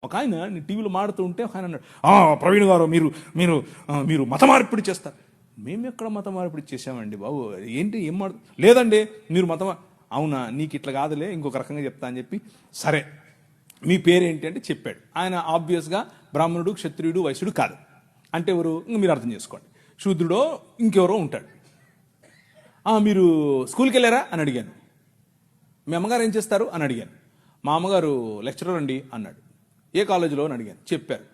ఒక ఆయన టీవీలో మాడుతూ ఉంటే ఒక ఆయన అన్నాడు, ప్రవీణ్ గారు మీరు మీరు మీరు మత మార్పిడి చేస్తారు. మేము ఎక్కడ మత మార్పిడి చేసామండి బాబు, ఏంటి ఏం లేదండి మీరు అవునా, నీకు ఇట్లా కాదులే, ఇంకొక రకంగా చెప్తా అని చెప్పి, సరే మీ పేరేంటి అంటే చెప్పాడు. ఆయన ఆబ్వియస్గా బ్రాహ్మణుడు, క్షత్రియుడు, వైశ్యుడు కాదు. అంటే ఎవరు, మీరు అర్థం చేసుకోండి, శూద్రుడో ఇంకెవరో ఉంటాడు. మీరు స్కూల్కి వెళ్ళారా అని అడిగాను. మీ అమ్మగారు ఏం చేస్తారు అని అడిగాను. మా అమ్మగారు లెక్చరర్ అండి అన్నాడు. ఏ కాలేజీలో అని అడిగాను. చెప్పారు.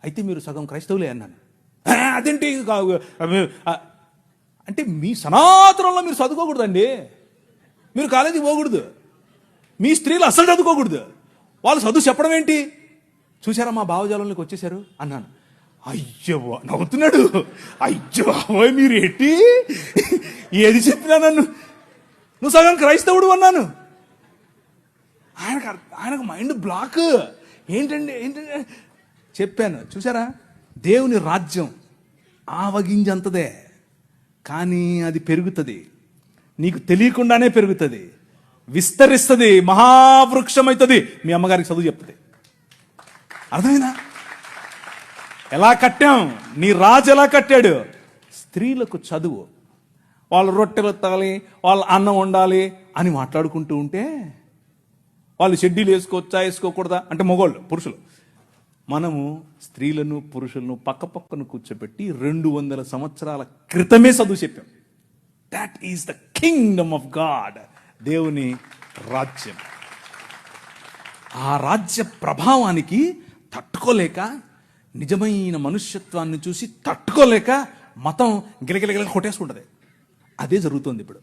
అయితే మీరు సగం క్రైస్తవులే అన్నాను. అదేంటి అంటే మీ సనాతనంలో మీరు చదువుకోకూడదండి, మీరు కాలేజీకి పోకూడదు, మీ స్త్రీలు అస్సలు చదువుకోకూడదు, వాళ్ళు చదువు చెప్పడం ఏంటి, చూసారా మా భావజాలంలోకి వచ్చేసారు అన్నాను. అయ్యో నవ్వుతున్నాడు. అయ్యో మీరు ఏంటి ఏది చెప్పినా నన్ను నువ్వు సగం క్రైస్తవుడు అన్నాను. ఆయనకు మైండ్ బ్లాక్. ఏంటండి చెప్పాను. చూసారా, దేవుని రాజ్యం ఆవగింజంతదే, కానీ అది పెరుగుతుంది, నీకు తెలియకుండానే పెరుగుతుంది, విస్తరిస్తుంది, మహావృక్షం అవుతుంది. మీ అమ్మగారికి చదువు చెప్తుంది. అర్థమైందా? ఎలా కట్టాం, నీ రాజు ఎలా కట్టాడు. స్త్రీలకు చదువు, వాళ్ళు రొట్టెలు ఎత్తాలి, వాళ్ళు అన్నం వండాలి అని మాట్లాడుకుంటూ ఉంటే, వాళ్ళు షెడ్యూల్ వేసుకోవచ్చా వేసుకోకూడదా అంటే మగవాళ్ళు, పురుషులు, మనము స్త్రీలను పురుషులను పక్క పక్కన కూర్చోబెట్టి 200 సంవత్సరాల క్రితమే చదువు చెప్పాం. That is the Kingdom of God, దేవుని రాజ్యం. ఆ రాజ్య ప్రభావానికి తట్టుకోలేక, నిజమైన మనుష్యత్వాన్ని చూసి తట్టుకోలేక మతం గిలగిలగిల కొట్టేసుకుంటుంది. అదే జరుగుతుంది ఇప్పుడు.